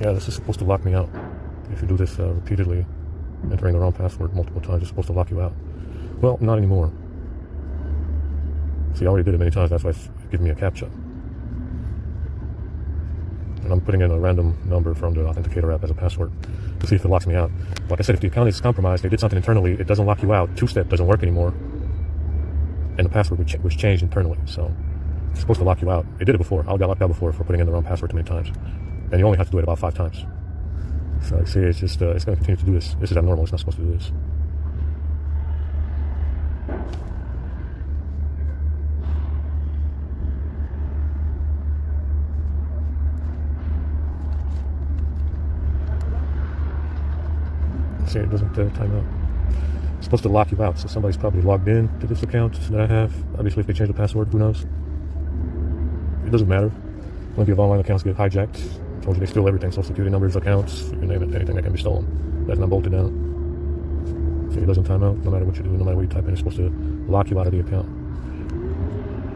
Yeah, this is supposed to lock me out. If you do this repeatedly, entering the wrong password multiple times, it's supposed to lock you out. Well, not anymore. See, I already did it many times. That's why it's giving me a CAPTCHA. And I'm putting in a random number from the Authenticator app as a password to see if it locks me out. Like I said, if the account is compromised, they did something internally, it doesn't lock you out. Two-step doesn't work anymore. And the password was changed internally. So it's supposed to lock you out. It did it before. I got locked out before for putting in the wrong password too many times. And you only have to do it about 5 times. So you see, it's just, it's going to continue to do this. This is abnormal. It's not supposed to do this. See, it doesn't time out. It's supposed to lock you out, so somebody's probably logged in to this account that I have. Obviously, if they change the password, who knows? It doesn't matter. Plenty of online accounts get hijacked. I told you they steal everything, social security numbers, accounts, you name it, anything that can be stolen. That's not bolted down. So it doesn't time out, no matter what you do, no matter what you type in, it's supposed to lock you out of the account.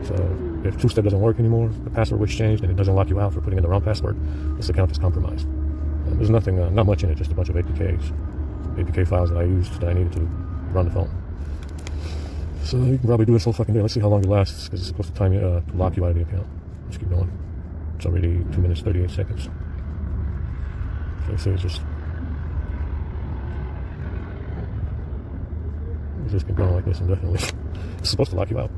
So if two-step doesn't work anymore, the password was changed, and it doesn't lock you out for putting in the wrong password, this account is compromised. There's nothing, not much in it, just a bunch of APK files that I used that I needed to run the phone. So you can probably do this whole fucking day. Let's see how long it lasts, because it's supposed to time you, to lock you out of the account. Let's keep going. It's already 2 minutes, 38 seconds. So you see, it's just been going like this indefinitely. It's supposed to lock you out.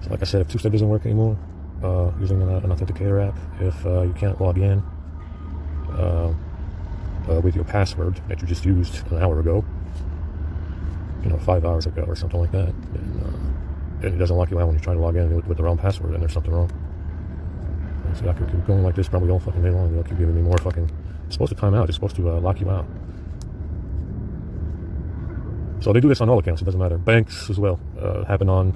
So like I said, if two-step doesn't work anymore, using an Authenticator app, if you can't log in with your password that you just used an hour ago, 5 hours ago or something like that, and it doesn't lock you out when you try to log in with the wrong password, and there's something wrong. And so I could keep going like this probably all fucking day long. They'll keep giving me more fucking. It's supposed to time out. It's supposed to lock you out. So they do this on all accounts. It doesn't matter. Banks as well. Happen on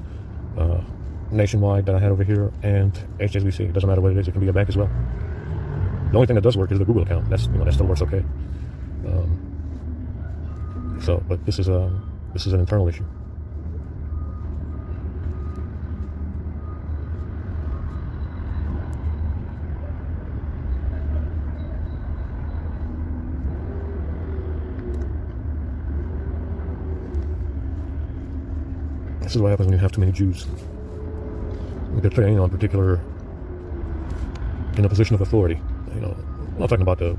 Nationwide that I had over here, and HSBC. It doesn't matter what it is. It can be a bank as well. The only thing that does work is the Google account. That still works okay. But this is an internal issue. This is what happens when you have too many Jews. They're playing on particular, in a position of authority. I'm not talking about the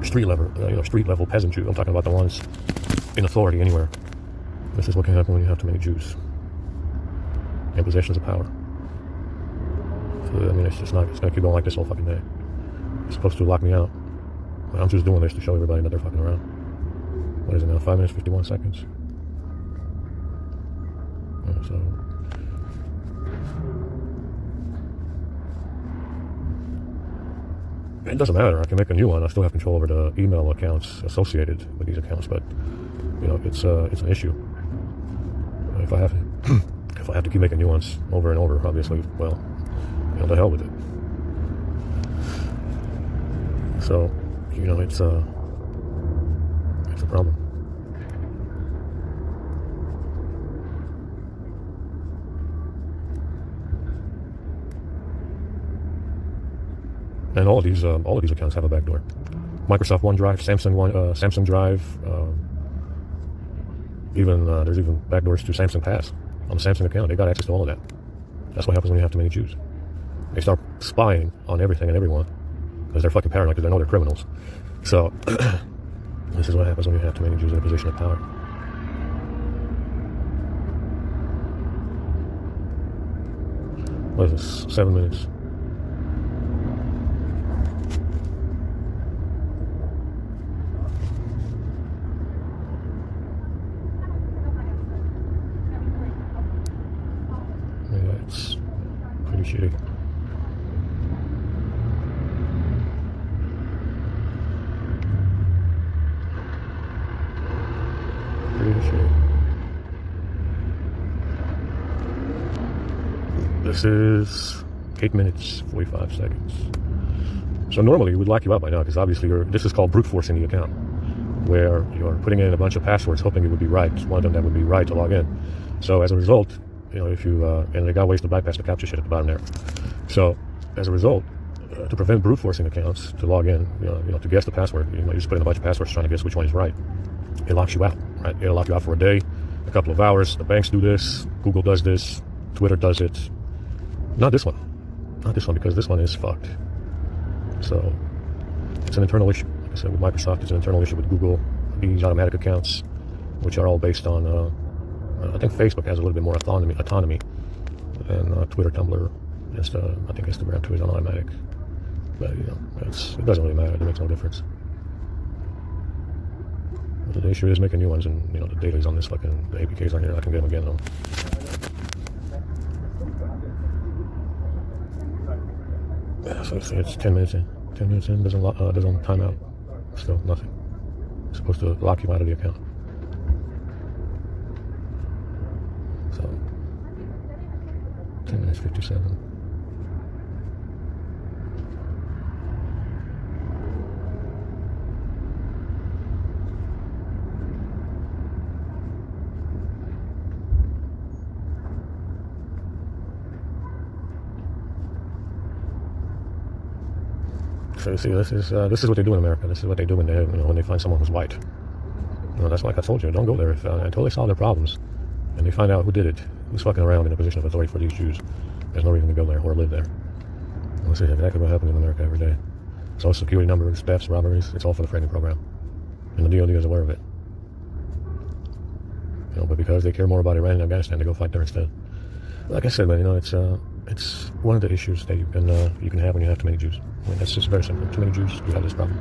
street level peasant Jew. I'm talking about the ones in authority anywhere. This is what can happen when you have too many Jews in positions of power. So it's gonna keep going like this all fucking day. It's supposed to lock me out. I'm just doing this to show everybody that they're fucking around. What is it now? 5 minutes, 51 seconds. So it doesn't matter. I can make a new one. I still have control over the email accounts associated with these accounts, but it's an issue. If I have to keep making new ones over and over, obviously, well, the hell with it. So it's a problem. And all of these accounts have a backdoor. Microsoft OneDrive, Samsung Drive, there's even backdoors to Samsung Pass on the Samsung account. They got access to all of that. That's what happens when you have too many Jews. They start spying on everything and everyone because they're fucking paranoid because they know they're criminals. So this is what happens when you have too many Jews in a position of power. What is this? 7 minutes. It's pretty shitty. Pretty shitty. This is 8 minutes, 45 seconds. So normally it would lock you out by now because obviously this is called brute forcing the account. where you're putting in a bunch of passwords hoping it would be right, one of them that would be right to log in. So as a result, if you, and they got ways to bypass the CAPTCHA shit at the bottom there. So as a result, to prevent brute forcing accounts to log in, to guess the password, you just put in a bunch of passwords trying to guess which one is right. It locks you out, right? It'll lock you out for a day, a couple of hours. The banks do this, Google does this, Twitter does it. Not this one, because this one is fucked. So it's an internal issue. Like I said, with Microsoft, it's an internal issue with Google. These automatic accounts, which are all based on, I think Facebook has a little bit more autonomy than Twitter, Tumblr, I think Instagram too is on automatic. But it doesn't really matter. It makes no difference. But the issue is making new ones, and the data is on this fucking, the APKs on here. I can get them again though. Yeah, so it's 10 minutes in. 10 minutes in, doesn't time out. Still nothing. It's supposed to lock you out of the account. So 10 minutes 57. So you see, this is what they do in America. This is what they do when they find someone who's white. That's like I told you. Don't go there until they solve their problems, and they find out who did it, who's fucking around in a position of authority for these Jews. There's no reason to go there or live there. And this is exactly what happens in America every day. Social security numbers, thefts, robberies. It's all for the framing program, and the DoD is aware of it. But because they care more about Iran and Afghanistan, they go fight there instead. Like I said, man, it's one of the issues that you can have when you have too many Jews. I mean, that's just very simple. Too many Jews, you have this problem.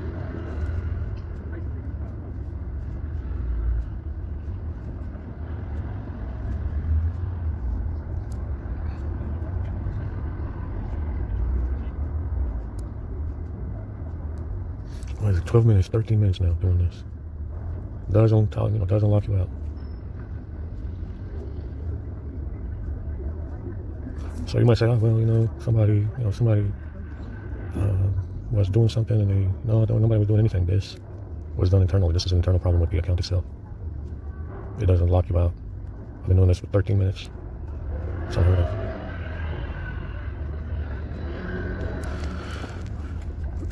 What is it? 12 minutes, 13 minutes now doing this. Doesn't lock you out. So you might say, oh, well, somebody was doing something, and nobody was doing anything. This was done internally. This is an internal problem with the account itself. It doesn't lock you out. I've been doing this for 13 minutes. It's unheard of.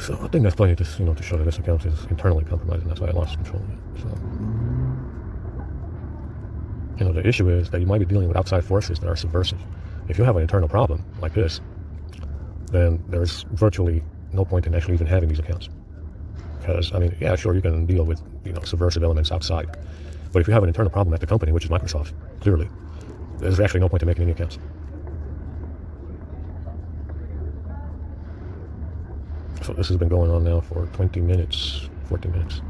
So I think that's plenty to show that this account is internally compromised, and that's why I lost control of it. So, the issue is that you might be dealing with outside forces that are subversive. If you have an internal problem like this, then there's virtually no point in actually even having these accounts. Because, yeah, sure, you can deal with, subversive elements outside. But if you have an internal problem at the company, which is Microsoft, clearly, there's actually no point in making any accounts. So this has been going on now for 20 minutes, 14 minutes.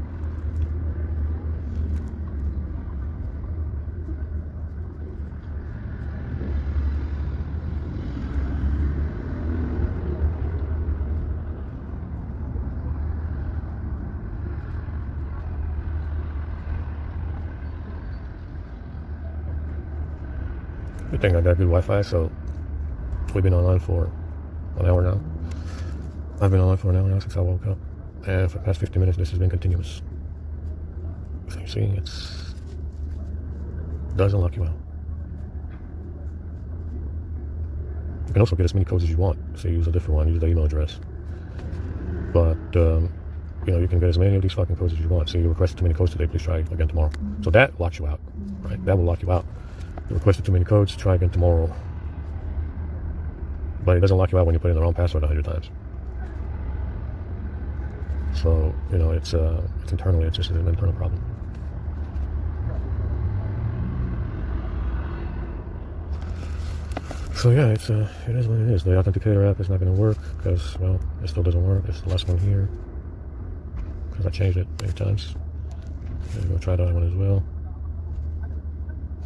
Good thing I got good Wi-Fi, so we've been online for an hour now. I've been online for an hour now since I woke up, and for the past 50 minutes this has been continuous. So you see, it doesn't lock you out. You can also get as many codes as you want, so use a different one, use the email address. But you can get as many of these fucking codes as you want. So you requested too many codes today, please try again tomorrow. So that locks you out, right? That will lock you out. You requested too many codes, try again tomorrow. But it doesn't lock you out when you put in the wrong password 100 times. So, it's internally, it's just an internal problem. So yeah, it is what it is. The Authenticator app is not going to work because, well, it still doesn't work. It's the last one here because I changed it many times. I'm going to try the other one as well.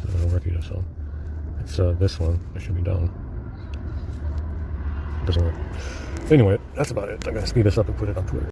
It doesn't work either, so it's this one. It should be done. It doesn't work. Anyway, that's about it. I'm going to speed this up and put it on Twitter.